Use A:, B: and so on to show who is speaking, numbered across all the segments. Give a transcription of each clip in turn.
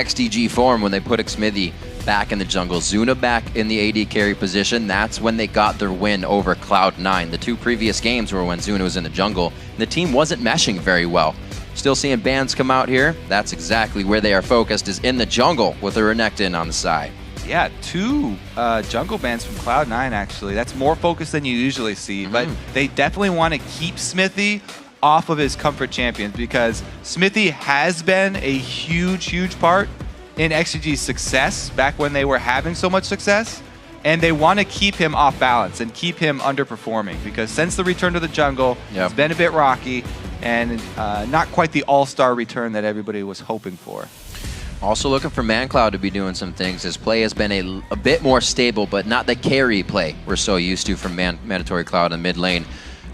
A: XDG form when they put Xmithy back in the jungle, Zuna back in the AD carry position. That's when they got their win over Cloud9. The 2 previous games were when Zuna was in the jungle, and the team wasn't meshing very well. Still seeing bans come out here. That's exactly where they are focused, is in the jungle with a Renekton on the side.
B: Yeah, 2 jungle bans from Cloud9, actually. That's more focus than you usually see, but they definitely want to keep Xmithy off of his comfort champions, because Xmithy has been a huge part in XDG's success back when they were having so much success, and they want to keep him off balance and keep him underperforming, because since the return to the jungle, it's been a bit rocky and not quite the all-star return that everybody was hoping for.
A: Also looking for ManCloud to be doing some things. His play has been a bit more stable, but not the carry play we're so used to from Mandatory Cloud in mid lane.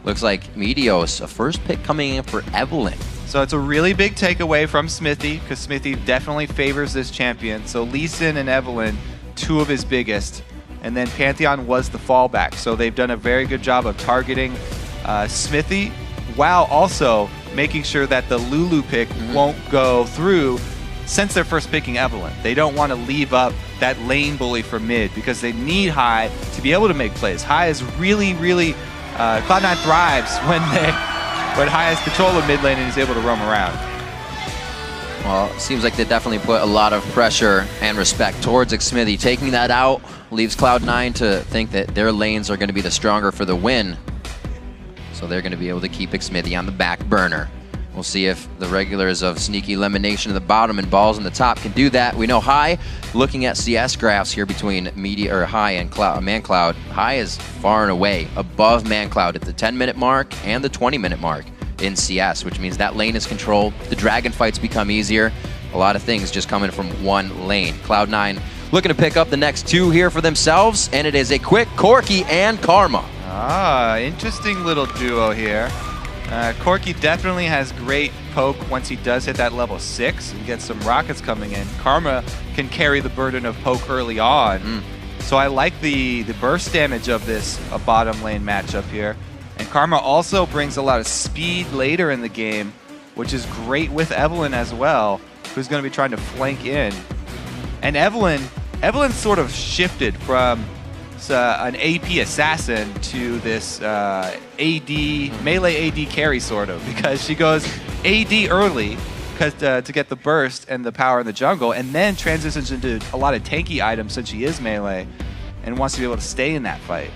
A: Looks like Meteos, a first pick coming in for Evelyn.
B: So it's a really big takeaway from Xmithy, because Xmithy definitely favors this champion. So Lee Sin and Evelyn, 2 of his biggest. And then Pantheon was the fallback. So they've done a very good job of targeting Xmithy, while also making sure that the Lulu pick won't go through since they're first picking Evelyn. They don't want to leave up that lane bully for mid, because they need High to be able to make plays. High is really, Cloud9 thrives when High has control of mid lane and is able to roam around.
A: Well, it seems like they definitely put a lot of pressure and respect towards Xmithy. Taking that out leaves Cloud9 to think that their lanes are going to be the stronger for the win. So they're going to be able to keep Xmithy on the back burner. We'll see if the regulars of Sneaky Elimination at the bottom and Balls on the top can do that. We know High, looking at CS graphs here between High and ManCloud, High is far and away above ManCloud at the 10-minute mark and the 20-minute mark in CS, which means that lane is controlled. The dragon fights become easier. A lot of things just coming from one lane. Cloud9 looking to pick up the next 2 here for themselves, and it is a quick Corki and Karma.
B: Ah, interesting little duo here. Corki definitely has great poke once he does hit that level 6 and gets some rockets coming in. Karma can carry the burden of poke early on. So I like the burst damage of this bottom lane matchup here. And Karma also brings a lot of speed later in the game, which is great with Evelyn as well, who's going to be trying to flank in. And Evelyn sort of shifted from an AP assassin to this melee AD carry, sort of, because she goes AD early to get the burst and the power in the jungle, and then transitions into a lot of tanky items since she is melee and wants to be able to stay in that fight.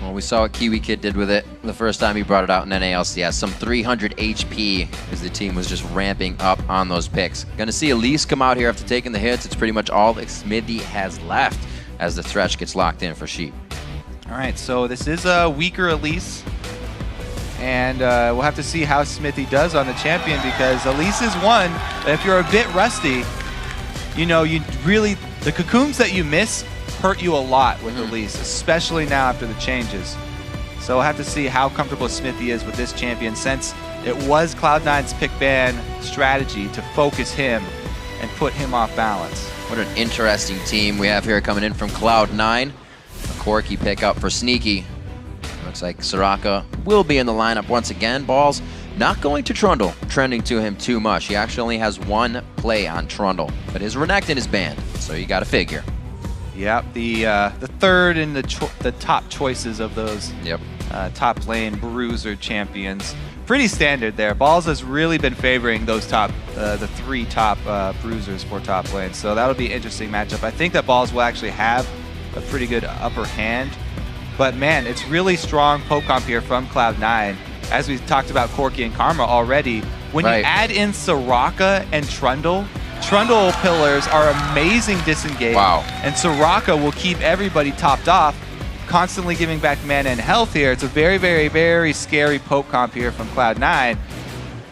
A: Well, we saw what Kiwi Kid did with it the first time he brought it out in NALCS. Some 300 HP as the team was just ramping up on those picks. Gonna see Elise come out here after taking the hits. It's pretty much all Xmithy has left as the Thresh gets locked in for Sheep.
B: All right, so this is a weaker Elise, and we'll have to see how Xmithy does on the champion, because Elise is one that if you're a bit rusty, you know, the cocoons that you miss hurt you a lot with Elise, especially now after the changes. So we'll have to see how comfortable Xmithy is with this champion, since it was Cloud9's pick ban strategy to focus him and put him off balance.
A: What an interesting team we have here coming in from Cloud9. A Corki pickup for Sneaky. Looks like Soraka will be in the lineup once again. Balls not going to Trundle, trending to him too much. He actually only has 1 play on Trundle, but his Renekton is banned, so you got to figure.
B: Yep, the third in the top choices of those top lane bruiser champions. Pretty standard there. Balls has really been favoring those the 3 top bruisers for top lane, so that'll be an interesting matchup. I think that Balls will actually have a pretty good upper hand, but man, it's really strong poke comp here from Cloud9. As we talked about Corki and Karma already, when you add in Soraka and Trundle pillars are amazing disengage.
A: Wow.
B: And Soraka will keep everybody topped off, constantly giving back mana and health here. It's a very scary poke comp here from Cloud9.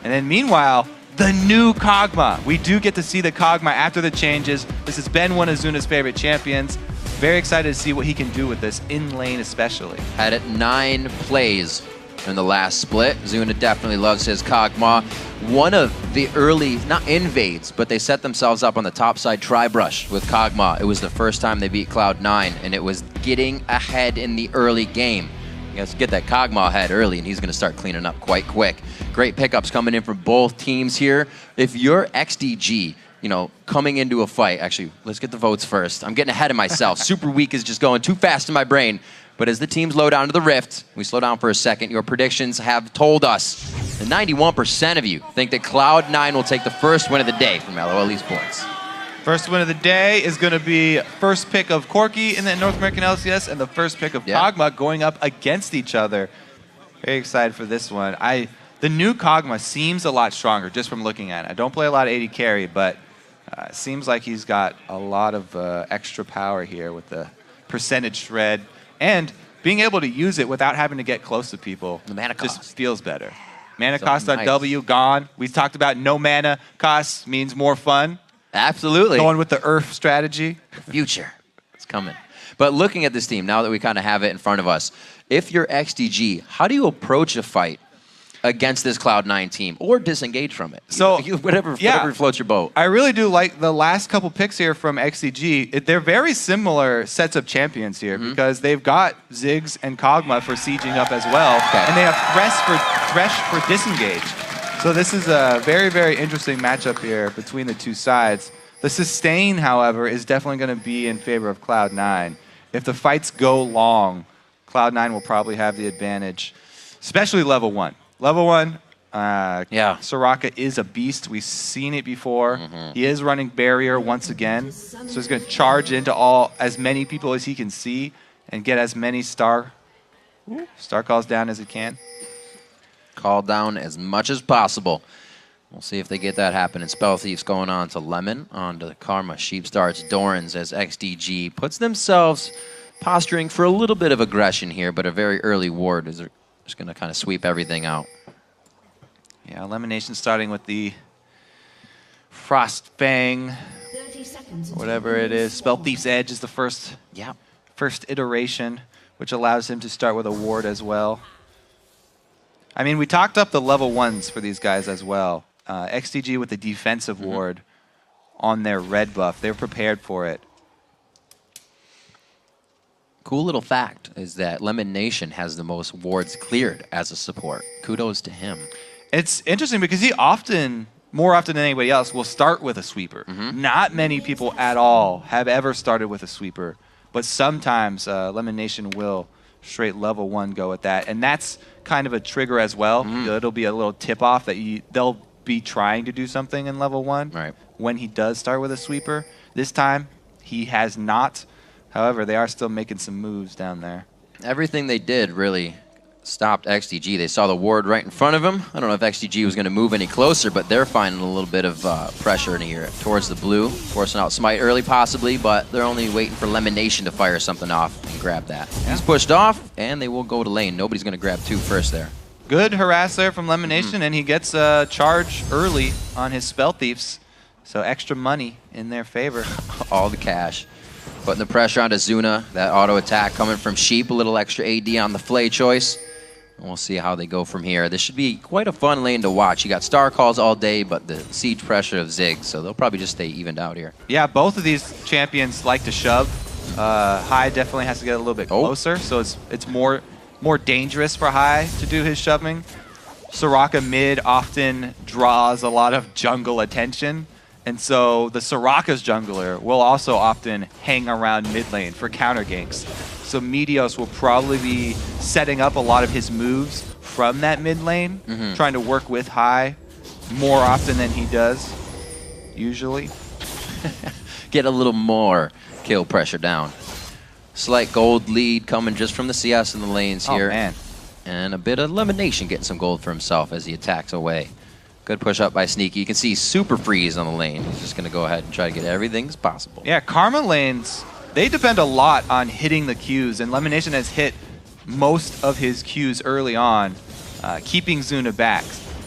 B: And then meanwhile, the new Kog'Maw. We do get to see the Kog'Maw after the changes. This has been one of Zuna's favorite champions. Very excited to see what he can do with this, in lane especially.
A: Had it 9 plays in the last split. Zuna definitely loves his Kog'Maw. One of the early, not invades, but they set themselves up on the top side tri-brush with Kog'Maw. It was the first time they beat Cloud9, and it was getting ahead in the early game. You guys get that Kog'Maw ahead early, and he's going to start cleaning up quite quick. Great pickups coming in from both teams here. If you're XDG, you know, coming into a fight. Actually, let's get the votes first. I'm getting ahead of myself. Super Week is just going too fast in my brain. But as the teams load down to the Rift, we slow down for a second. Your predictions have told us that 91% of you think that Cloud9 will take the first win of the day from LOL Esports.
B: First win of the day is going to be first pick of Corki in the North American LCS and the first pick of Kog'Maw going up against each other. Very excited for this one. The new Kog'Maw seems a lot stronger just from looking at it. I don't play a lot of AD carry, but it seems like he's got a lot of extra power here with the percentage shred. And being able to use it without having to get close to people
A: the mana cost
B: just feels better. Mana cost on W, gone. We talked about no mana cost means more fun.
A: Absolutely.
B: Going with the Earth strategy.
A: Future. It's coming. But looking at this team, now that we kind of have it in front of us, if you're XDG, how do you approach a fight against this Cloud9 team or disengage from it?
B: So
A: whatever floats your boat.
B: I really do like the last couple picks here from XDG. They're very similar sets of champions here because they've got Ziggs and Kog'Maw for sieging up as well, and they have Thresh for disengage. So this is a very, very interesting matchup here between the two sides. The sustain, however, is definitely going to be in favor of Cloud9. If the fights go long, Cloud9 will probably have the advantage, especially level 1. Level 1, Soraka is a beast. We've seen it before. He is running barrier once again. So he's going to charge into as many people as he can see and get as many star calls down as he can.
A: Call down as much as possible. We'll see if they get that happening. Spell Thief's going on to Lemon, on to Karma. Sheep starts Dorans as XDG puts themselves posturing for a little bit of aggression here, but a very early ward is just going to kind of sweep everything out.
B: Yeah, Elimination starting with the Frost Fang, whatever it is. Spell Thief's Edge is the first iteration, which allows him to start with a ward as well. I mean, we talked up the level 1s for these guys as well. XDG with the defensive ward on their red buff. They're prepared for it.
A: Cool little fact is that Lemon Nation has the most wards cleared as a support. Kudos to him.
B: It's interesting because he more often than anybody else, will start with a sweeper. Not many people at all have ever started with a sweeper, but sometimes Lemon Nation will straight level 1 go at that. And that's kind of a trigger as well. It'll be a little tip-off that they'll be trying to do something in level 1 when he does start with a sweeper. This time, he has not. However, they are still making some moves down there.
A: Everything they did really stopped XDG. They saw the ward right in front of him. I don't know if XDG was going to move any closer, but they're finding a little bit of pressure in here towards the blue, forcing out Smite early possibly, but they're only waiting for Lemon Nation to fire something off and grab that. He's pushed off, and they will go to lane. Nobody's going to grab 2 first there.
B: Good harass there from Lemon Nation, and he gets a charge early on his Spell Thieves, so extra money in their favor.
A: All the cash. Putting the pressure onto Zuna. That auto attack coming from Sheep. A little extra AD on the Flay choice. And we'll see how they go from here. This should be quite a fun lane to watch. You got star calls all day, but the siege pressure of Ziggs, so they'll probably just stay evened out here. Yeah,
B: both of these champions like to shove. High definitely has to get a little bit closer, so it's more dangerous for High to do his shoving. Soraka mid often draws a lot of jungle attention. And so the Soraka's jungler will also often hang around mid lane for counter ganks. So Meteos will probably be setting up a lot of his moves from that mid lane, trying to work with High more often than he does, usually.
A: Get a little more kill pressure down. Slight gold lead coming just from the CS in the lanes here.
B: Oh, man.
A: And a bit of elimination getting some gold for himself as he attacks away. Good push up by Sneaky. You can see Super Freeze on the lane. He's just going to go ahead and try to get everything as possible.
B: Yeah, Karma lanes, they depend a lot on hitting the Qs, and Lemon Nation has hit most of his Qs early on, keeping Zuna back.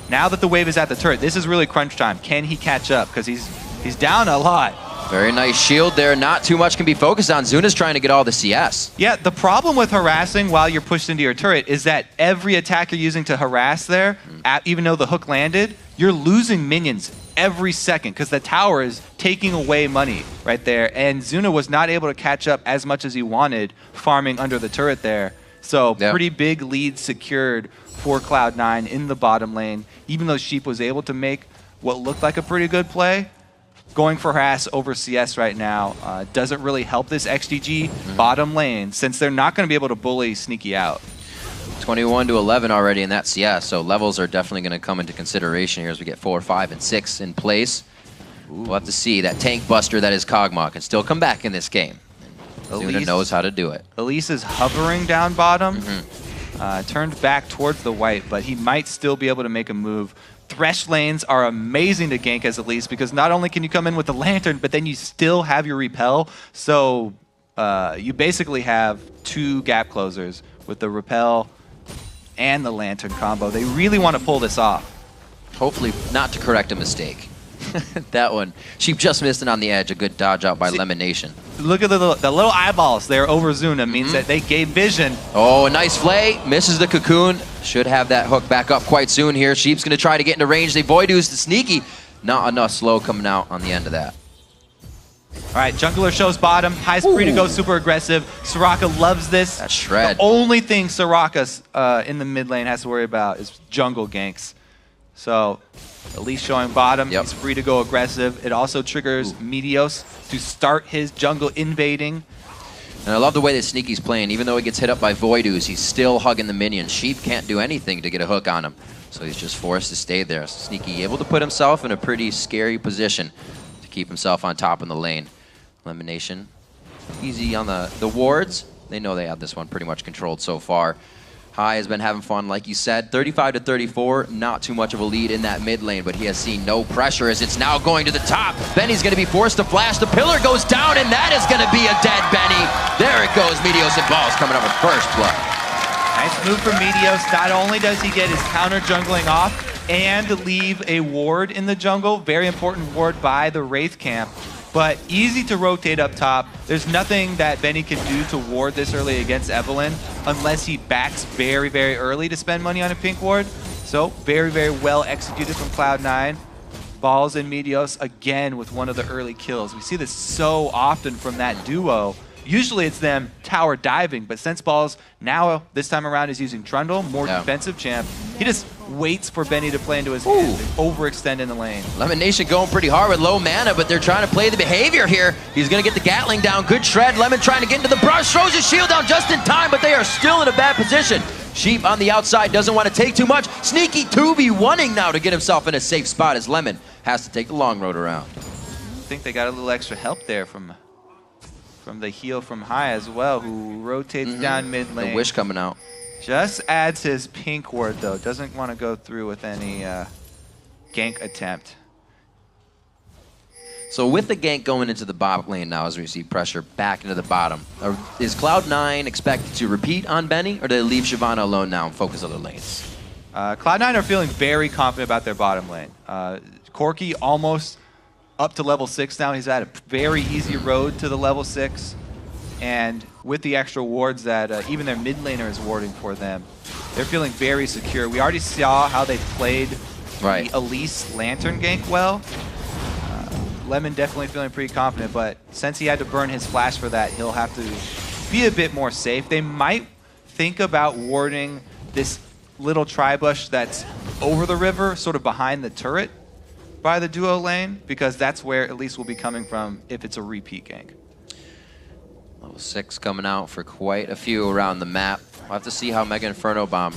B: Now that the wave is at the turret, this is really crunch time. Can he catch up? Because he's down a lot.
A: Very nice shield there. Not too much can be focused on. Zuna's trying to get all the CS.
B: Yeah, the problem with harassing while you're pushed into your turret is that every attack you're using to harass there, even though the hook landed, you're losing minions every second because the tower is taking away money right there. And Zuna was not able to catch up as much as he wanted farming under the turret there. So pretty big lead secured for Cloud9 in the bottom lane. Even though Sheep was able to make what looked like a pretty good play, going for harass over CS right now doesn't really help this XDG bottom lane, since they're not going to be able to bully Sneaky out.
A: 21 to 11 already in that CS, so levels are definitely going to come into consideration here as we get 4, 5, and 6 in place. We'll have to see. That tank buster that is Kog'Maw can still come back in this game. Zuna knows how to do it.
B: Elise is hovering down bottom, turned back towards the white, but he might still be able to make a move. Thresh lanes are amazing to gank as Elise, because not only can you come in with the lantern, but then you still have your repel. So you basically have 2 gap closers with the repel and the lantern combo. They really want to pull this off.
A: Hopefully not to correct a mistake. That one, she just missed it on the edge. A good dodge out by Lemon Nation.
B: Look at the little eyeballs there over Zuna. Means that they gave vision.
A: Oh, a nice flay. Misses the cocoon. Should have that hook back up quite soon here. Sheep's going to try to get into range. They voidoos to Sneaky. Not enough slow coming out on the end of that.
B: All right, jungler shows bottom. High's free to go super aggressive. Soraka loves this.
A: That shred.
B: The only thing Soraka's in the mid lane has to worry about is jungle ganks. So Elise showing bottom. He's free to go aggressive. It also triggers Meteos to start his jungle invading.
A: And I love the way that Sneaky's playing. Even though he gets hit up by voidoos, he's still hugging the minions. Sheep can't do anything to get a hook on him. So he's just forced to stay there. Sneaky able to put himself in a pretty scary position to keep himself on top in the lane. Elimination easy on the wards. They know they have this one pretty much controlled so far. High has been having fun, like you said. 35 to 34, not too much of a lead in that mid lane, but he has seen no pressure as it's now going to the top. Benny's going to be forced to flash. The pillar goes down, and that is going to be a dead Benny. There it goes. Meteos and Balls coming up with first blood.
B: Nice move from Meteos. Not only does he get his counter jungling off and leave a ward in the jungle, very important ward by the Wraith camp, but easy to rotate up top. There's nothing that Benny can do to ward this early against Evelynn unless he backs very, very early to spend money on a pink ward. So very, very well executed from Cloud9. Balls and Meteos again with one of the early kills. We see this so often from that duo. Usually it's them tower diving, but since Balls now this time around is using Trundle, more defensive champ, he just waits for Benny to play into his hands and overextend in the lane.
A: Lemon Nation going pretty hard with low mana, but they're trying to play the behavior here. He's going to get the Gatling down. Good shred. Lemon trying to get into the brush. Throws his shield down just in time, but they are still in a bad position. Sheep on the outside doesn't want to take too much. Sneaky 2v1ing now to get himself in a safe spot as Lemon has to take the long road around.
B: I think they got a little extra help there from the heal from High as well, who rotates down mid lane.
A: The wish coming out.
B: Just adds his pink ward though. Doesn't want to go through with any gank attempt.
A: So with the gank going into the bot lane now as we see pressure back into the bottom, is Cloud9 expected to repeat on Benny, or do they leave Shyvana alone now and focus other lanes?
B: Cloud9 are feeling very confident about their bottom lane. Corki almost up to level 6 now. He's had a very easy road to the level 6. And with the extra wards that even their mid laner is warding for them, they're feeling very secure. We already saw how they played the Elise Lantern gank well. Lemon definitely feeling pretty confident, but since he had to burn his flash for that, he'll have to be a bit more safe. They might think about warding this little tri-bush that's over the river, sort of behind the turret by the duo lane, because that's where Elise will be coming from if it's a repeat gank.
A: Level 6 coming out for quite a few around the map. We'll have to see how Mega Inferno Bomb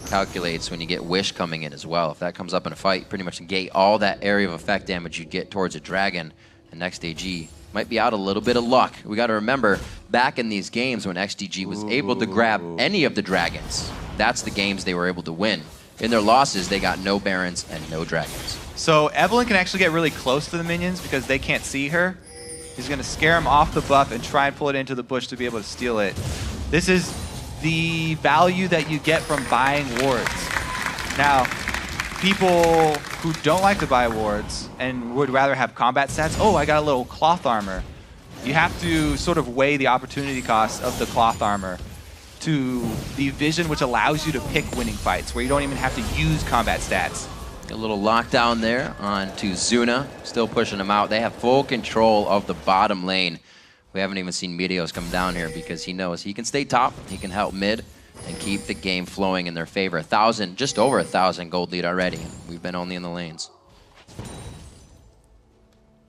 A: calculates when you get Wish coming in as well. If that comes up in a fight, pretty much negate all that area of effect damage you'd get towards a dragon. And XDG might be out a little bit of luck. We got to remember, back in these games when XDG was able to grab any of the dragons, that's the games they were able to win. In their losses, they got no Barons and no dragons. So
B: Evelynn can actually get really close to the minions because they can't see her. He's going to scare him off the buff and try and pull it into the bush to be able to steal it. This is the value that you get from buying wards. Now, people who don't like to buy wards and would rather have combat stats, oh, I got a little cloth armor. You have to sort of weigh the opportunity cost of the cloth armor to the vision, which allows you to pick winning fights where you don't even have to use combat stats.
A: A little lockdown there onto Zuna, still pushing him out. They have full control of the bottom lane. We haven't even seen Meteos come down here because he knows he can stay top, he can help mid, and keep the game flowing in their favor. 1,000, just over 1,000 gold lead already. We've been only in the lanes.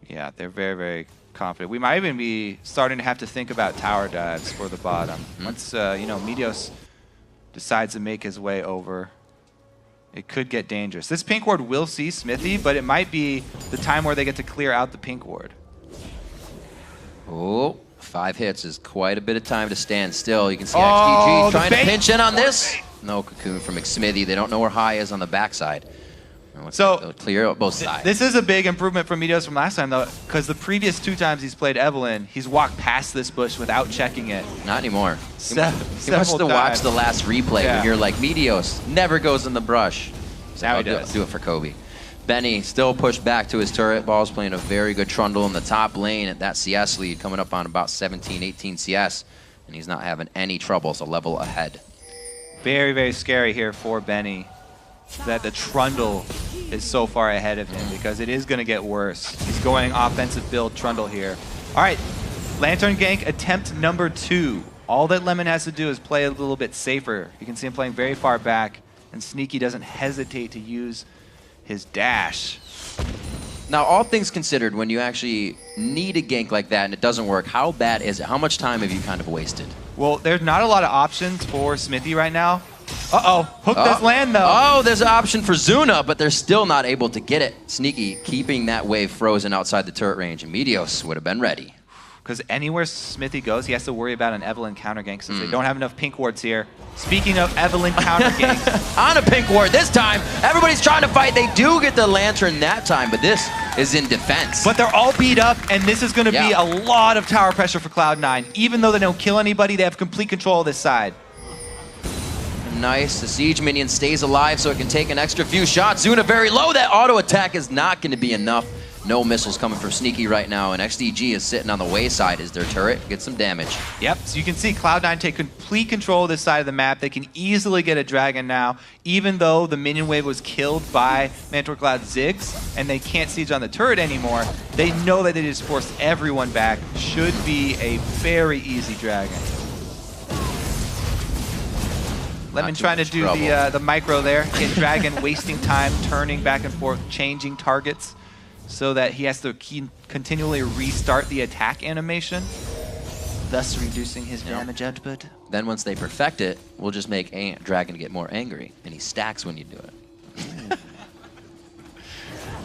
B: Yeah, they're very, very confident. We might even be starting to have to think about tower dives for the bottom. Once, you know, Meteos decides to make his way over, it could get dangerous. This pink ward will see Smithy, but it might be the time where they get to clear out the pink ward.
A: Oh, 5 hits is quite a bit of time to stand still. You can see XDG trying to pinch in on this. No cocoon from Xmithy. They don't know where high is on the backside.
B: So
A: they'll clear out both sides.
B: This is a big improvement from Meteos from last time, though, because the previous 2 times he's played Evelynn, he's walked past this bush without checking it.
A: Not anymore. He must have
B: times.
A: watched the last replay when you're like, Meteos never goes in the brush. So
B: now
A: I'll
B: he does.
A: do it for Kobe. Benny still pushed back to his turret. Ball's playing a very good trundle in the top lane at that CS lead, coming up on about 17, 18 CS, and he's not having any troubles, a level ahead.
B: Very, very scary here for Benny that the Trundle is so far ahead of him because it is going to get worse. He's going offensive build Trundle here. All right, Lantern Gank attempt number 2. All that Lemon has to do is play a little bit safer. You can see him playing very far back, and Sneaky doesn't hesitate to use his dash.
A: Now, all things considered, when you actually need a gank like that and it doesn't work, how bad is it? How much time have you kind of wasted?
B: Well, there's not a lot of options for Smithy right now. Uh-oh, hook does land though.
A: Oh, there's an option for Zuna, but they're still not able to get it. Sneaky keeping that wave frozen outside the turret range, and Meteos would have been ready.
B: Because anywhere Smithy goes, he has to worry about an Evelynn counter gank since they don't have enough pink wards here. Speaking of Evelynn counter ganks.
A: On a pink ward this time, everybody's trying to fight. They do get the lantern that time, but this is in defense.
B: But they're all beat up, and this is going to be a lot of tower pressure for Cloud9. Even though they don't kill anybody, they have complete control of this side.
A: Nice. The siege minion stays alive so it can take an extra few shots. Zuna very low. That auto attack is not going to be enough. No missiles coming from Sneaky right now, and XDG is sitting on the wayside as their turret gets some damage.
B: Yep, so you can see Cloud9 take complete control of this side of the map. They can easily get a dragon now, even though the minion wave was killed by Mantor Cloud Ziggs, and they can't siege on the turret anymore. They know that they just forced everyone back. Should be a very easy dragon. Lemon trying to do the micro there. Get dragon wasting time, turning back and forth, changing targets, so that he has to continually restart the attack animation, thus reducing his damage output.
A: Then once they perfect it, we'll just make Dragon get more angry, and he stacks when you do it.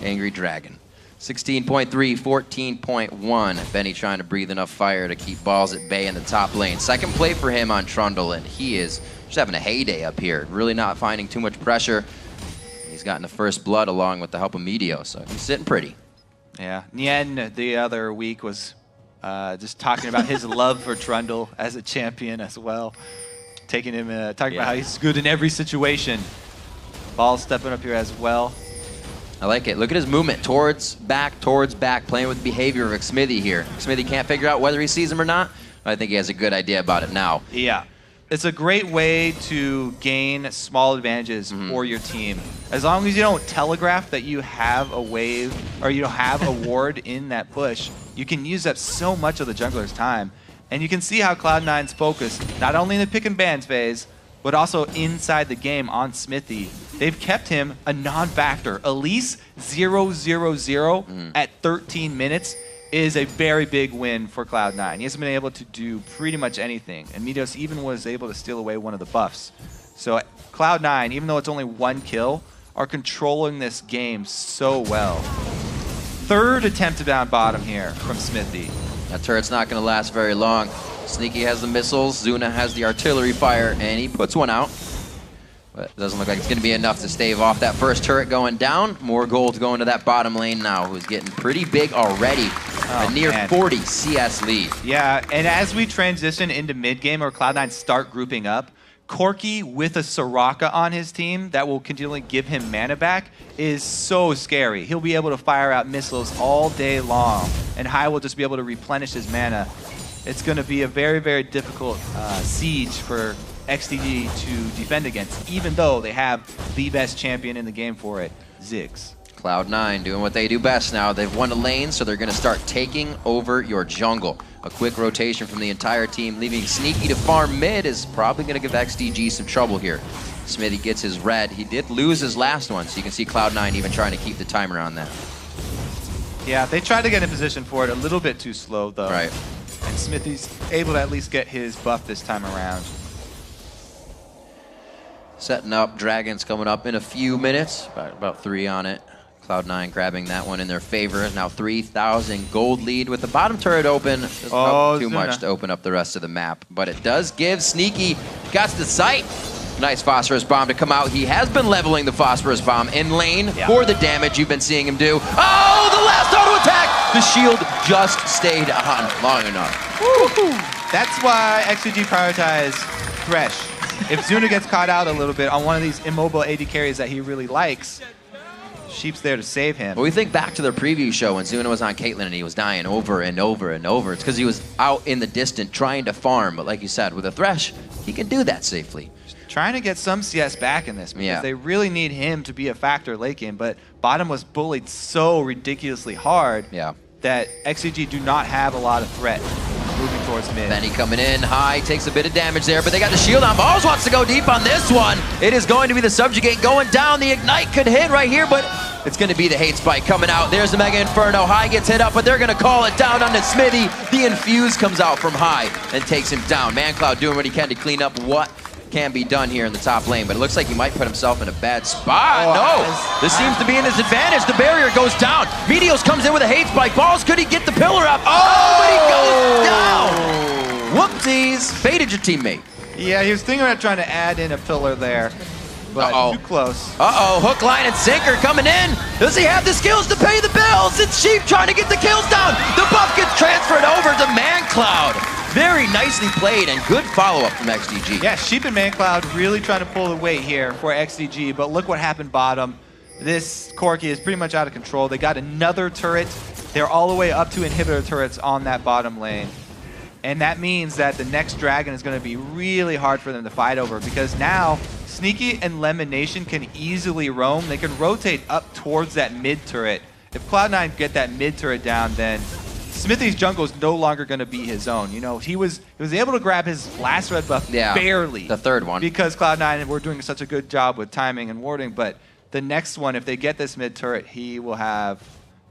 A: Angry Dragon. 16.3, 14.1. Benny trying to breathe enough fire to keep balls at bay in the top lane. Second play for him on Trundle, and he is just having a heyday up here. Really not finding too much pressure. He's gotten the first blood along with the help of Meteos, so he's sitting pretty.
B: Yeah, Nien the other week was just talking about his love for Trundle as a champion as well. Taking him, talking about how he's good in every situation. Ball stepping up here as well.
A: I like it. Look at his movement towards back, playing with the behavior of Xmithy here. Xmithy can't figure out whether he sees him or not. I think he has a good idea about it now.
B: Yeah. It's a great way to gain small advantages for your team. As long as you don't telegraph that you have a wave or you have a ward in that push, you can use up so much of the jungler's time. And you can see how Cloud9's focus, not only in the pick and bans phase, but also inside the game on Smithy. They've kept him a non-factor. Elise 0-0-0 at 13 minutes is a very big win for Cloud9. He hasn't been able to do pretty much anything, and Meteos even was able to steal away one of the buffs. So Cloud9, even though it's only 1 kill, are controlling this game so well. Third attempt to down bottom here from Smithy.
A: That turret's not going to last very long. Sneaky has the missiles, Zuna has the artillery fire, and he puts one out. But it doesn't look like it's going to be enough to stave off that first turret going down. More gold going to that bottom lane now, who's getting pretty big already. A near 40 CS lead.
B: Yeah, and as we transition into mid-game or Cloud9 start grouping up, Corki with a Soraka on his team that will continually give him mana back is so scary. He'll be able to fire out missiles all day long, and Hai will just be able to replenish his mana. It's going to be a very, very difficult siege for XDG to defend against, even though they have the best champion in the game for it, Ziggs.
A: Cloud9 doing what they do best now. They've won a lane, so they're going to start taking over your jungle. A quick rotation from the entire team, leaving Sneaky to farm mid is probably going to give XDG some trouble here. Smithy gets his red. He did lose his last one, so you can see Cloud9 even trying to keep the timer on that.
B: Yeah, they tried to get in position for it a little bit too slow, though.
A: Right.
B: And Smithy's able to at least get his buff this time around.
A: Setting up, Dragons coming up in a few minutes, about 3 on it. Cloud9 grabbing that one in their favor. Now 3,000 gold lead with the bottom turret open. There's probably too much to open up the rest of the map, but it does give Sneaky, got the sight. Nice phosphorus bomb to come out. He has been leveling the phosphorus bomb in lane for the damage you've been seeing him do. Oh, the last auto attack! The shield just stayed on long enough.
B: Woo-hoo. That's why XDG prioritized Thresh. If Zuna gets caught out a little bit on one of these immobile AD carries that he really likes, Sheep's there to save him.
A: Well, we think back to their preview show when Zuna was on Caitlyn and he was dying over and over and over. It's because he was out in the distant trying to farm. But like you said, with a Thresh, he can do that safely.
B: Trying to get some CS back in this because they really need him to be a factor late game. But bottom was bullied so ridiculously hard that XDG do not have a lot of threat moving towards mid.
A: Benny coming in high, takes a bit of damage there, but they got the shield on. Balls wants to go deep on this one. It is going to be the Subjugate going down. The Ignite could hit right here, but it's going to be the Hate Spike coming out. There's the Mega Inferno. High gets hit up, but they're going to call it down onto Smithy. The Infuse comes out from High and takes him down. ManCloud doing what he can to clean up what can be done here in the top lane, but it looks like he might put himself in a bad spot. No, this seems to be in his advantage. The barrier goes down. Meteos comes in with a Hate Spike. Balls, could he get the pillar up? Oh, but he goes down. Whoopsies. Faded your teammate.
B: Yeah, he was thinking about trying to add in a pillar there, but too close.
A: Hook, line, and sinker coming in. Does he have the skills to pay the bills? It's Sheep trying to get the kills down. The buff gets transferred over to ManCloud. Very nicely played and good follow-up from XDG.
B: Yeah, Sheep and ManCloud really trying to pull the weight here for XDG, but look what happened bottom. This Corki is pretty much out of control. They got another turret. They're all the way up to inhibitor turrets on that bottom lane. And that means that the next dragon is going to be really hard for them to fight over because now Sneaky and Lemon Nation can easily roam. They can rotate up towards that mid turret. If Cloud9 get that mid turret down, then Smithy's jungle is no longer going to be his own. You know, he was able to grab his last red buff barely.
A: The third one.
B: Because Cloud9 were doing such a good job with timing and warding. But the next one, if they get this mid turret, he will have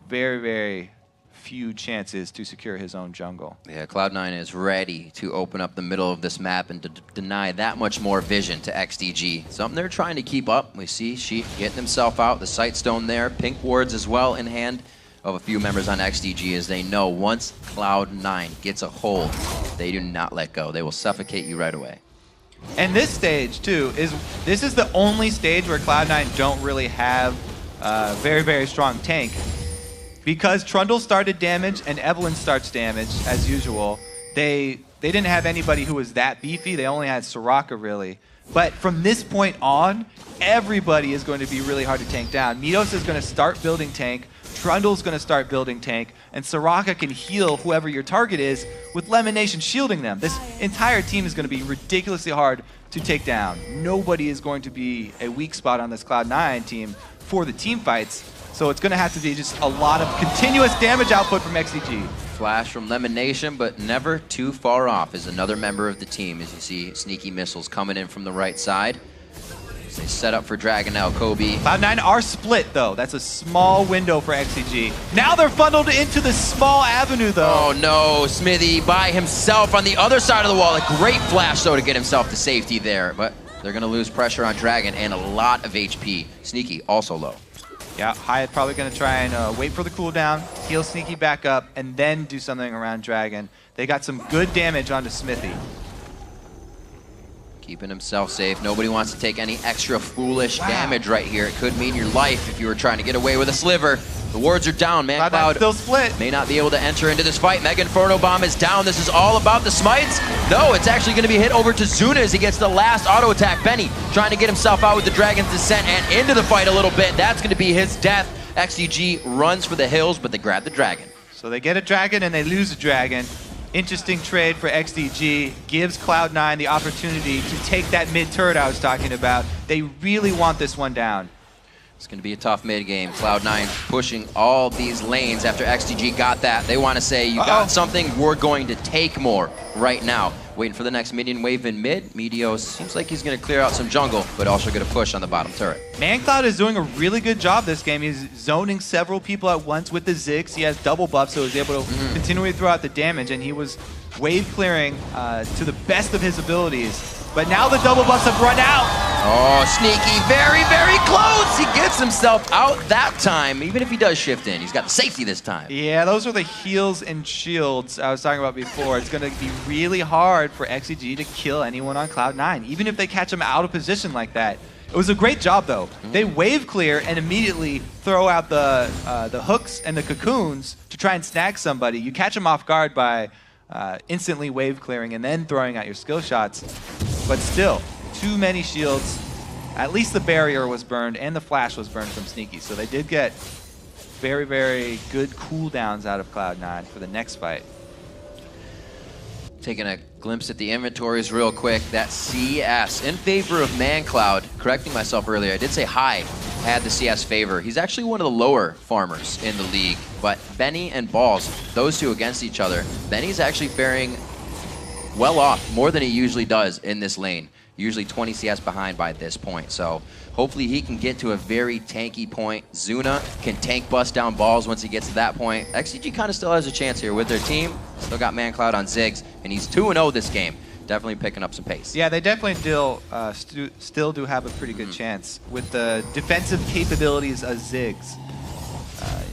B: very, very few chances to secure his own jungle.
A: Yeah, Cloud9 is ready to open up the middle of this map and to deny that much more vision to XDG. Something they're trying to keep up. We see Sheep getting himself out. The Sight Stone there. Pink wards as well in hand of a few members on XDG, as they know once Cloud9 gets a hold, they do not let go. They will suffocate you right away.
B: And this stage too this is the only stage where Cloud9 don't really have a very, very strong tank. Because Trundle started damage and Evelyn starts damage as usual, they didn't have anybody who was that beefy. They only had Soraka really. But from this point on, everybody is going to be really hard to tank down. Meteos is going to start building tank. Trundle's going to start building tank, and Soraka can heal whoever your target is with Lemon Nation shielding them. This entire team is going to be ridiculously hard to take down. Nobody is going to be a weak spot on this Cloud9 team for the team fights, so it's going to have to be just a lot of continuous damage output from XDG.
A: Flash from Lemon Nation, but never too far off is another member of the team, as you see Sneaky Missiles coming in from the right side. They set up for Dragon now, Kobe.
B: Cloud9 are split, though. That's a small window for XDG. Now they're funneled into the small avenue, though.
A: Oh, no. Smithy by himself on the other side of the wall. A great flash, though, to get himself to safety there. But they're going to lose pressure on Dragon and a lot of HP. Sneaky also low.
B: Yeah, Hyatt probably going to try and wait for the cooldown, heal Sneaky back up, and then do something around Dragon. They got some good damage onto Smithy.
A: Keeping himself safe. Nobody wants to take any extra foolish damage right here. It could mean your life if you were trying to get away with a sliver. The wards are down. ManCloud
B: still split.
A: May not be able to enter into this fight. Mega Inferno Bomb is down. This is all about the smites. No, it's actually going to be hit over to Zuna as he gets the last auto attack. Benny trying to get himself out with the Dragon's Descent and into the fight a little bit. That's going to be his death. XDG runs for the hills, but they grab the Dragon.
B: So they get a Dragon and they lose a Dragon. Interesting trade for XDG. Gives Cloud9 the opportunity to take that mid turret I was talking about. They really want this one down.
A: It's going to be a tough mid-game. Cloud9 pushing all these lanes after XDG got that. They want to say, you got something, we're going to take more right now. Waiting for the next minion wave in mid. Meteos seems like he's going to clear out some jungle, but also going to push on the bottom turret.
B: ManCloud is doing a really good job this game. He's zoning several people at once with the Ziggs. He has double buff, so he's able to continually throw out the damage, and he was wave clearing to the best of his abilities. But now the double buffs have run out.
A: Oh, Sneaky, very, very close. He gets himself out that time. Even if he does shift in, he's got the safety this time.
B: Yeah, those are the heals and shields I was talking about before. It's going to be really hard for XDG to kill anyone on Cloud9, even if they catch him out of position like that. It was a great job, though. They wave clear and immediately throw out the hooks and the cocoons to try and snag somebody. You catch them off guard by instantly wave clearing and then throwing out your skill shots. But still, too many shields. At least the barrier was burned and the flash was burned from Sneaky. So they did get very, very good cooldowns out of Cloud9 for the next fight.
A: Taking a glimpse at the inventories real quick. That CS in favor of ManCloud. Correcting myself earlier, I did say High had the CS favor. He's actually one of the lower farmers in the league. But Benny and Balls, those two against each other, Benny's actually faring well off, more than he usually does in this lane. Usually 20 CS behind by this point. So hopefully he can get to a very tanky point. Zuna can tank bust down Balls once he gets to that point. XDG kind of still has a chance here with their team. Still got ManCloud on Ziggs, and he's 2-0 this game. Definitely picking up some pace.
B: Yeah, they definitely still do have a pretty good chance with the defensive capabilities of Ziggs.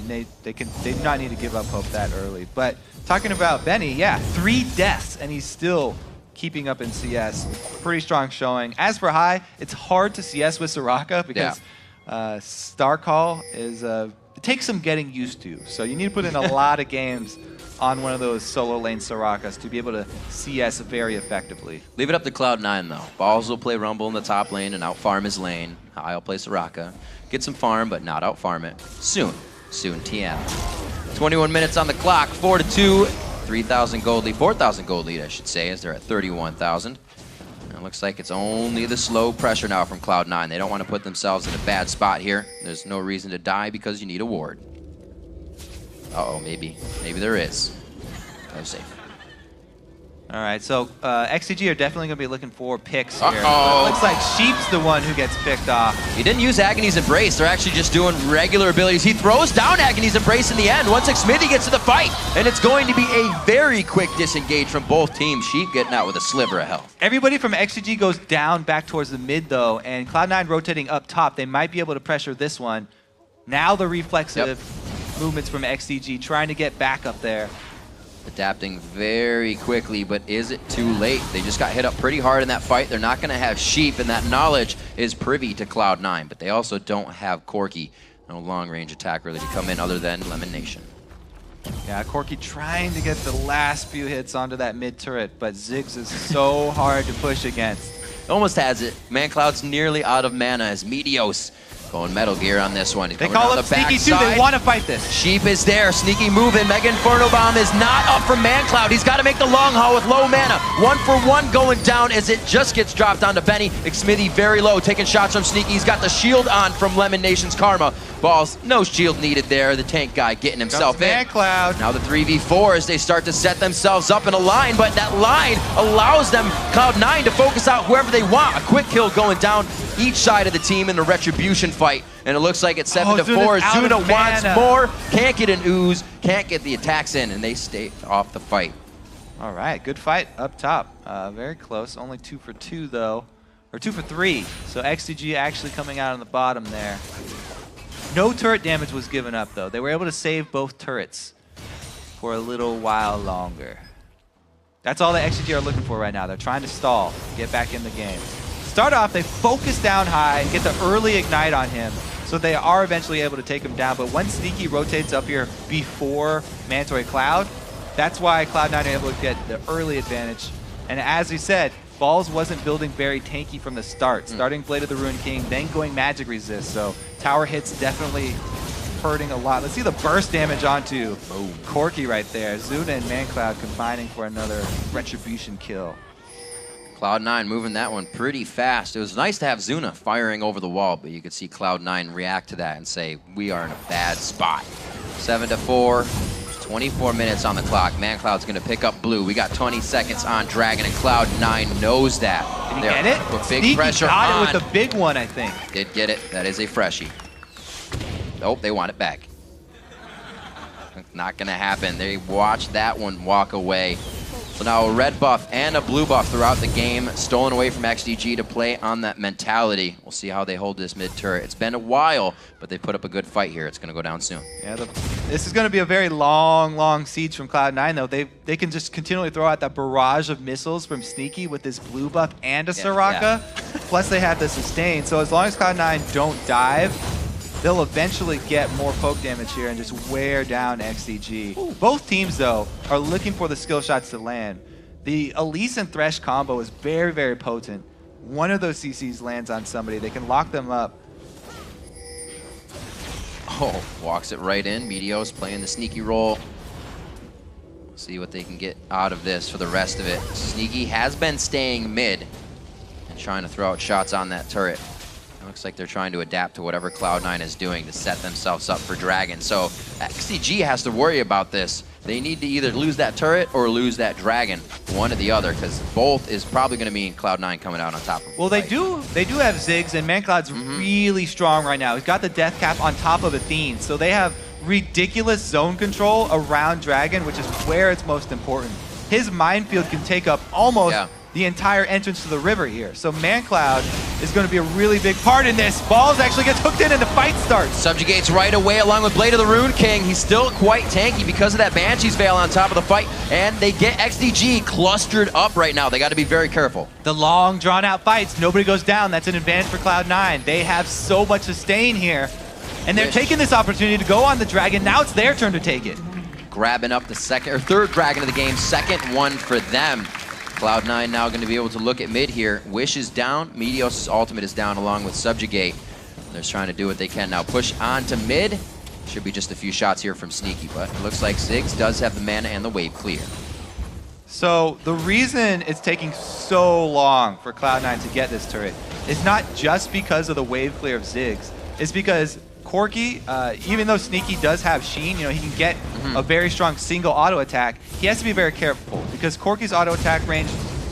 B: They do not need to give up hope that early. But talking about Benny, yeah, 3 deaths, and he's still keeping up in CS. Pretty strong showing. As for High, it's hard to CS with Soraka because Star Call is it takes some getting used to. So you need to put in a lot of games on one of those solo lane Sorakas to be able to CS very effectively.
A: Leave it up to Cloud9 though. Balls will play Rumble in the top lane and out farm his lane. High will play Soraka. Get some farm, but not out farm it. Soon TM. 21 minutes on the clock, 4-2. 3,000 gold lead, 4,000 gold lead, I should say, as they're at 31,000. It looks like it's only the slow pressure now from Cloud9. They don't want to put themselves in a bad spot here. There's no reason to die because you need a ward. Uh-oh, maybe there is. No safe.
B: All right, so XDG are definitely going to be looking for picks here.
A: Uh-oh.
B: It looks like Sheep's the one who gets picked off.
A: He didn't use Agony's Embrace. They're actually just doing regular abilities. He throws down Agony's Embrace in the end once Smithy gets to the fight. And it's going to be a very quick disengage from both teams. Sheep getting out with a sliver of health.
B: Everybody from XDG goes down back towards the mid, though, and Cloud9 rotating up top. They might be able to pressure this one. Now the reflexive movements from XDG, trying to get back up there.
A: Adapting very quickly, but is it too late? They just got hit up pretty hard in that fight. They're not going to have Sheep, and that knowledge is privy to Cloud9, but they also don't have Corki. No long-range attack really to come in other than Lemon Nation.
B: Yeah, Corki trying to get the last few hits onto that mid turret, but Ziggs is so hard to push against.
A: Almost has it. ManCloud's nearly out of mana as Meteos going Metal Gear on this one. He's
B: they call him Sneaky too. They want to fight this.
A: Sheep is there. Sneaky moving. Mega Inferno Bomb is not up for ManCloud. He's got to make the long haul with low mana. 1-for-1 going down as it just gets dropped onto Benny. Xmithy very low, taking shots from Sneaky. He's got the shield on from Lemon Nation's Karma. Balls, no shield needed there. The tank guy getting himself in.
B: ManCloud.
A: Now the 3v4 as they start to set themselves up in a line, but that line allows them, Cloud9, to focus out whoever they want. A quick kill going down each side of the team in the Retribution fight. And it looks like it's 7-4. Zuna wants more, can't get an ooze, can't get the attacks in, and they stay off the fight.
B: All right, good fight up top. Very close, only 2 for 2 though, or 2 for 3. So XDG actually coming out on the bottom there. No turret damage was given up though. They were able to save both turrets for a little while longer. That's all the XDG are looking for right now. They're trying to stall, get back in the game. Start off, they focus down high, get the early ignite on him, so they are eventually able to take him down. But once Sneaky rotates up here before Mandatory Cloud, that's why Cloud9 are able to get the early advantage. And as we said, Balls wasn't building very tanky from the start. Starting Blade of the Ruined King, then going Magic Resist. So tower hits definitely hurting a lot. Let's see the burst damage onto Corki right there. Zuna and ManCloud combining for another Retribution kill.
A: Cloud9 moving that one pretty fast. It was nice to have Zuna firing over the wall, but you could see Cloud9 react to that and say, we are in a bad spot. 7-4, 24 minutes on the clock. ManCloud's going to pick up blue. We got 20 seconds on Dragon, and Cloud9 knows that.
B: Did he get it?
A: Put big
B: Sneaky
A: pressure
B: got
A: on.
B: it with the big one, I think.
A: Did get it. That is a freshie. Nope, they want it back. Not going to happen. They watched that one walk away. So now a red buff and a blue buff throughout the game, stolen away from XDG to play on that mentality. We'll see how they hold this mid turret. It's been a while, but they put up a good fight here. It's going to go down soon.
B: Yeah, this is going to be a very long siege from Cloud9, though. They can just continually throw out that barrage of missiles from Sneaky with this blue buff and a Soraka. Plus they have the sustain. So as long as Cloud9 don't dive, they'll eventually get more poke damage here and just wear down XDG. Ooh. Both teams, though, are looking for the skill shots to land. The Elise and Thresh combo is very potent. One of those CCs lands on somebody. They can lock them up.
A: Oh, walks it right in. Meteos playing the sneaky role. See what they can get out of this for the rest of it. Sneaky has been staying mid and trying to throw out shots on that turret. It looks like they're trying to adapt to whatever Cloud9 is doing to set themselves up for Dragon. So XDG has to worry about this. They need to either lose that turret or lose that Dragon, one or the other, because both is probably going to mean Cloud9 coming out on top of them.
B: Well, they do have Ziggs, and ManCloud's really strong right now. He's got the death cap on top of Athene, so they have ridiculous zone control around Dragon, which is where it's most important. His minefield can take up almost the entire entrance to the river here. So ManCloud is going to be a really big part in this. Balls actually gets hooked in and the fight starts. Subjugates
A: right away along with Blade of the Rune King. He's still quite tanky because of that Banshee's Veil on top of the fight, and they get XDG clustered up right now. They got to be very careful.
B: The long drawn out fights, nobody goes down. That's an advantage for Cloud9. They have so much sustain here, and they're taking this opportunity to go on the Dragon. Now it's their turn to take it.
A: Grabbing up the second or third Dragon of the game, second one for them. Cloud9 now going to be able to look at mid here. Wish is down. Meteos' ultimate is down along with Subjugate. They're trying to do what they can now. Push on to mid. Should be just a few shots here from Sneaky, but it looks like Ziggs does have the mana and the wave clear.
B: So the reason it's taking so long for Cloud9 to get this turret is not just because of the wave clear of Ziggs. It's because Corki, even though Sneaky does have Sheen, you know, he can get a very strong single auto attack. He has to be very careful because Corki's auto attack range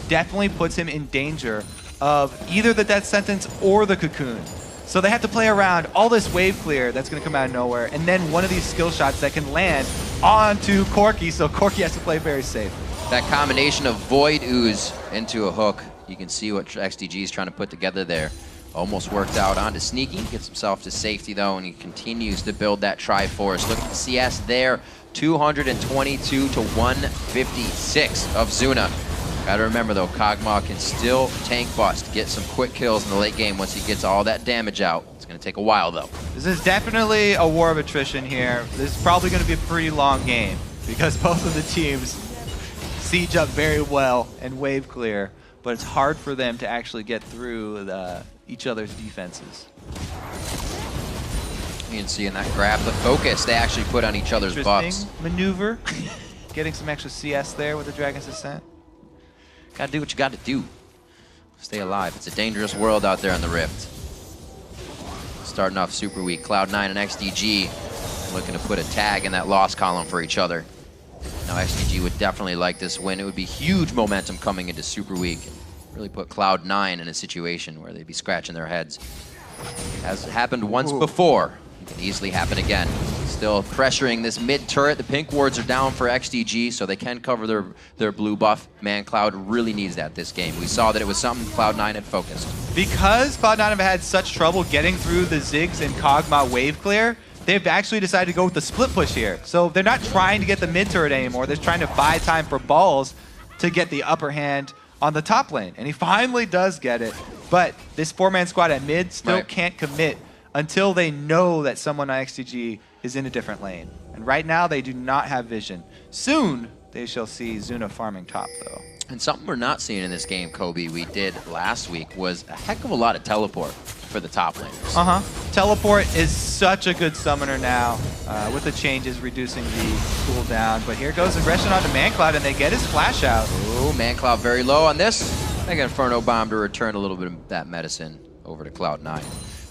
B: definitely puts him in danger of either the death sentence or the cocoon. So they have to play around all this wave clear that's going to come out of nowhere, and then one of these skill shots that can land onto Corki, so Corki has to play very safe.
A: That combination of Void Ooze into a hook, you can see what XDG is trying to put together there. Almost worked out onto Sneaky, gets himself to safety though, and he continues to build that Triforce. Look at the CS there, 222 to 156 of Zuna. Gotta remember though, Kog'Maw can still tank bust, get some quick kills in the late game once he gets all that damage out. It's gonna take a while though.
B: This is definitely a war of attrition here. This is probably gonna be a pretty long game because both of the teams siege up very well and wave clear, but it's hard for them to actually get through each other's defenses.
A: You can see in that grab the focus they actually put on each other's buffs.
B: Maneuver. Getting some extra CS there with the Dragon's Ascent.
A: Gotta do what you gotta do. Stay alive. It's a dangerous world out there on the Rift. Starting off super weak. Cloud9 and XDG looking to put a tag in that loss column for each other. Now XDG would definitely like this win. It would be huge momentum coming into super week. Really put Cloud9 in a situation where they'd be scratching their heads. Has happened once before. It can easily happen again. Still pressuring this mid turret. The pink wards are down for XDG, so they can cover their blue buff. ManCloud really needs that this game. We saw that it was something Cloud9 had focused.
B: Because Cloud9 have had such trouble getting through the Ziggs and Kog'Maw wave clear, they've actually decided to go with the split push here. So they're not trying to get the mid turret anymore. They're trying to buy time for balls to get the upper hand on the top lane. And he finally does get it. But this four-man squad at mid still can't commit until they know that someone on XDG is in a different lane. And right now, they do not have vision. Soon, they shall see Zuna farming top, though.
A: And something we're not seeing in this game, Kobe, we did last week, was a heck of a lot of teleport for the top laners.
B: Teleport is such a good summoner now, with the changes reducing the cooldown. But here goes aggression onto ManCloud, and they get his flash out.
A: Oh, ManCloud very low on this. Mega Inferno Bomb to return a little bit of that medicine over to Cloud9.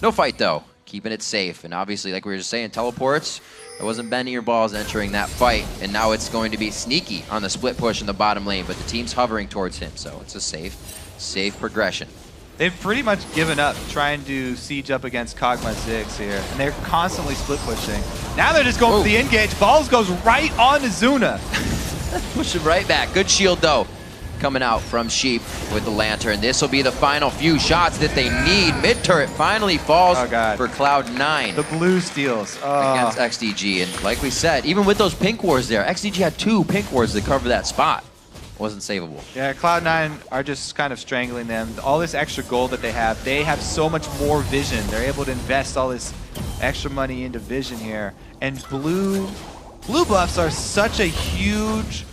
A: No fight though, keeping it safe. And obviously, like we were just saying, teleports, it wasn't Benny or Balls entering that fight. And now it's going to be Sneaky on the split push in the bottom lane, but the team's hovering towards him. So it's a safe progression.
B: They've pretty much given up trying to siege up against Kog'Maw Ziggs here. And they're constantly split pushing. Now they're just going for the engage. Balls goes right on to Zuna.
A: Push him right back. Good shield though. Coming out from Sheep with the Lantern. This will be the final few shots that they need. Mid turret finally falls for Cloud9.
B: The blue steals.
A: Against XDG. And like we said, even with those pink wards there, XDG had 2 pink wards to cover that spot. Wasn't savable.
B: Yeah, Cloud9 are just kind of strangling them. All this extra gold that they have so much more vision. They're able to invest all this extra money into vision here. And blue buffs are such a huge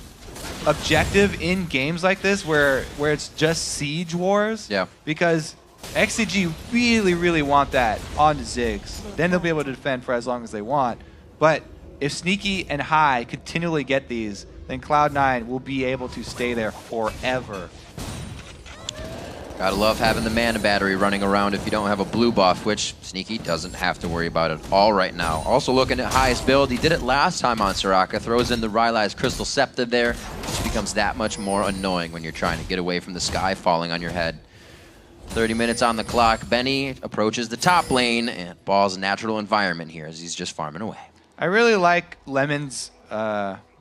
B: objective in games like this where it's just siege wars.
A: Yeah.
B: Because XDG really want that onto Ziggs. Then they'll be able to defend for as long as they want. But if Sneaky and High continually get these, then Cloud9 will be able to stay there forever.
A: Gotta love having the mana battery running around if you don't have a blue buff, which Sneaky doesn't have to worry about at all right now. Also looking at High's build, he did it last time on Soraka, throws in the Rylai's Crystal Scepter there, which becomes that much more annoying when you're trying to get away from the sky falling on your head. 30 minutes on the clock. Benny approaches the top lane, and Ball's natural environment here as he's just farming away.
B: I really like Lemon's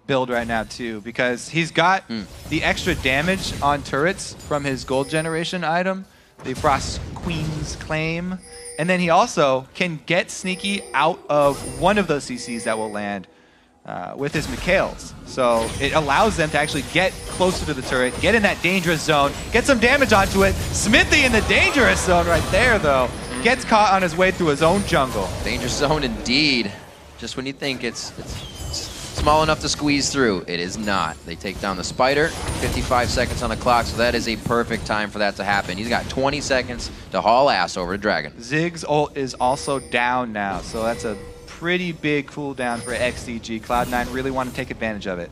B: build right now too, because he's got the extra damage on turrets from his gold generation item, the Frost Queen's Claim, and then he also can get Sneaky out of one of those CCs that will land with his Mikhails. So it allows them to actually get closer to the turret, get in that dangerous zone, get some damage onto it. Smithy in the dangerous zone right there though, gets caught on his way through his own jungle.
A: Dangerous zone indeed. Just when you think it's small enough to squeeze through, it is not. They take down the Spider, 55 seconds on the clock, so that is a perfect time for that to happen. He's got 20 seconds to haul ass over to Dragon.
B: Ziggs ult is also down now, so that's a pretty big cooldown for XDG. Cloud9 really want to take advantage of it.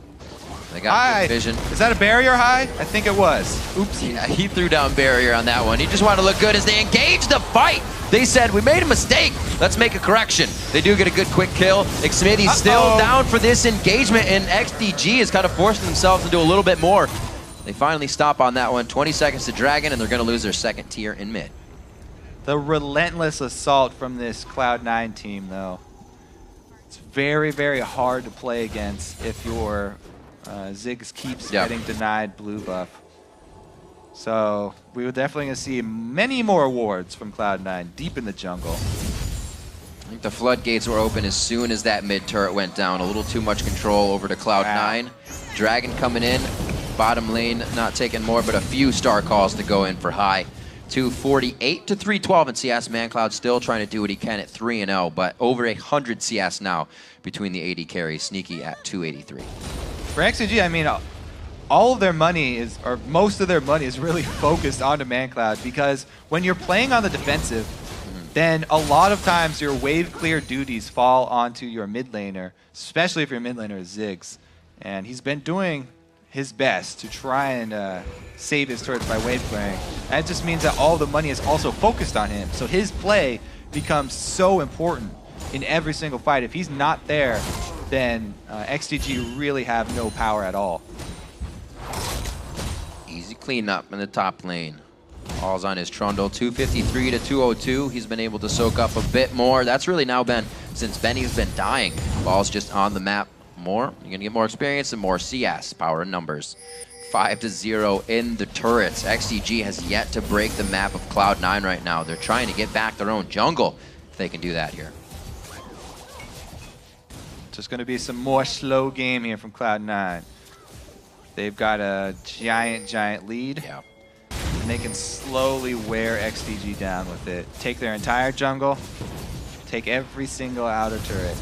A: They got good vision.
B: Is that a barrier High? I think it was. Oops.
A: Yeah, he threw down barrier on that one. He just wanted to look good as they engaged the fight. They said, we made a mistake. Let's make a correction. They do get a good quick kill. Xmithy's still down for this engagement, and XDG is kind of forcing themselves to do a little bit more. They finally stop on that one. 20 seconds to Dragon, and they're going to lose their second tier in mid.
B: The relentless assault from this Cloud9 team, though. It's very hard to play against if your Ziggs keeps getting denied blue buff. So we were definitely going to see many more awards from Cloud9 deep in the jungle.
A: I think the floodgates were open as soon as that mid turret went down. A little too much control over to Cloud9. Wow. Dragon coming in, bottom lane not taking more, but a few star calls to go in for High. 248 to 312 in CS. ManCloud still trying to do what he can at 3-0, but over 100 CS now between the AD carries. Sneaky at 283.
B: For XDG, I mean, all of their money is, or most of their money is really focused onto ManCloud, because when you're playing on the defensive, then a lot of times your wave clear duties fall onto your mid laner, especially if your mid laner is Ziggs. And he's been doing his best to try and save his turrets by wave clearing. That just means that all the money is also focused on him. So his play becomes so important in every single fight. If he's not there, then XDG really have no power at all.
A: Easy cleanup in the top lane. All's on his Trundle, 253 to 202. He's been able to soak up a bit more. That's really now been, since Benny's been dying, Ball's just on the map more. You're gonna get more experience and more CS, power and numbers. 5-0 in the turrets. XDG has yet to break the map of Cloud9 right now. They're trying to get back their own jungle if they can do that here.
B: Just gonna be some more slow game here from Cloud9. They've got a giant lead.
A: Yeah.
B: And they can slowly wear XDG down with it. Take their entire jungle, take every single outer turret.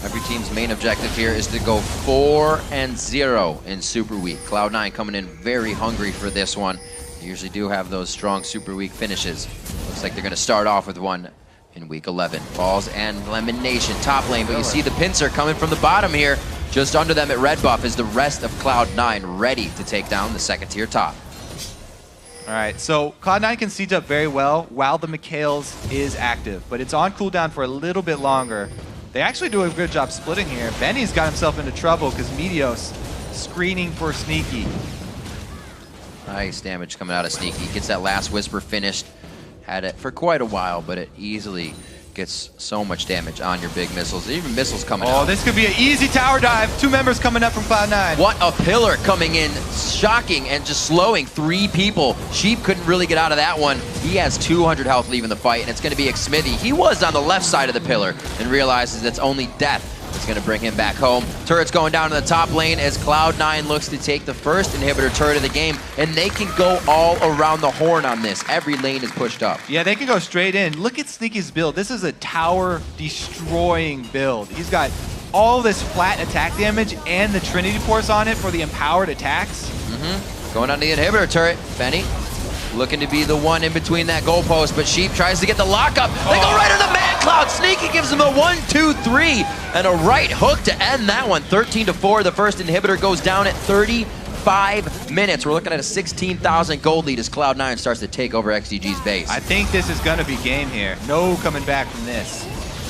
A: Every team's main objective here is to go 4-0 in Super Week. Cloud9 coming in very hungry for this one. They usually do have those strong Super Week finishes. Looks like they're going to start off with one in Week 11. Balls and Lemon Nation top lane, but you see the pincer coming from the bottom here. Just under them at red buff is the rest of Cloud9 ready to take down the second tier top.
B: All right, so Cloud9 can siege up very well while the Mikhails is active, but it's on cooldown for a little bit longer. They actually do a good job splitting here. Benny's got himself into trouble because Meteos screening for Sneaky.
A: Nice damage coming out of Sneaky. Gets that last Whisper finished. Had it for quite a while, but it easily gets so much damage on your big missiles. Even missiles coming out.
B: Oh, this could be an easy tower dive. 2 members coming up from Cloud9.
A: What a pillar coming in. Shocking and just slowing 3 people. Sheep couldn't really get out of that one. He has 200 health leaving the fight, and it's going to be XSmithy. He was on the left side of the pillar and realizes it's only death that's going to bring him back home. Turret's going down to the top lane as Cloud9 looks to take the first inhibitor turret of the game, and they can go all around the horn on this. Every lane is pushed up.
B: Yeah, they can go straight in. Look at Sneaky's build. This is a tower-destroying build. He's got all this flat attack damage and the Trinity Force on it for the empowered attacks.
A: Going on the inhibitor turret. Benny looking to be the one in between that goalpost, but Sheep tries to get the lockup. They go right on the Man Cloud. Sneaky gives him a 1-2-3 and a right hook to end that one. 13-4. The first inhibitor goes down at 35 minutes. We're looking at a 16,000 gold lead as Cloud9 starts to take over XDG's base.
B: I think this is going to be game here. No coming back from this.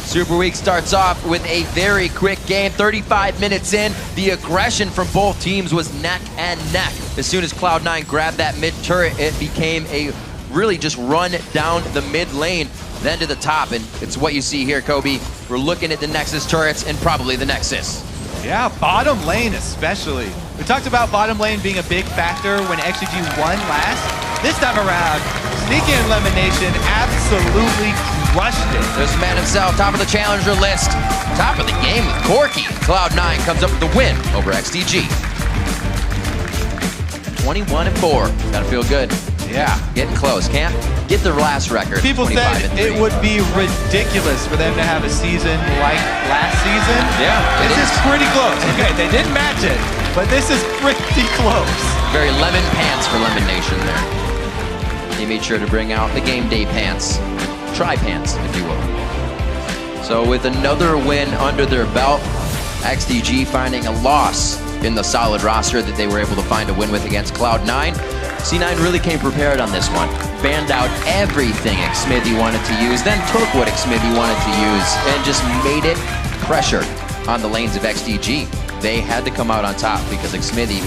A: Super Week starts off with a very quick game. 35 minutes in, the aggression from both teams was neck and neck. As soon as Cloud9 grabbed that mid turret, it became a really just run down the mid lane, then to the top, and it's what you see here, Kobe. We're looking at the Nexus turrets and probably the Nexus.
B: Yeah, bottom lane especially. We talked about bottom lane being a big factor when XDG won last. This time around, Sneaky and Lemonation absolutely crushed it.
A: There's the man himself, top of the challenger list. Top of the game with Corky. Cloud9 comes up with the win over XDG. 21-4. Gotta feel good.
B: Yeah.
A: Getting close. Can't get their last record.
B: People said it would be ridiculous for them to have a season like last season.
A: Yeah.
B: This is pretty close. Okay, they didn't match it, but this is pretty close.
A: Very lemon pants for Lemon Nation there. They made sure to bring out the game day pants. Tri-pants, if you will. So with another win under their belt, XDG finding a loss in the solid roster that they were able to find a win with against Cloud9. C9 really came prepared on this one. Banned out everything XSmithy wanted to use, then took what XSmithy wanted to use and just made it pressure on the lanes of XDG. They had to come out on top because XSmithy was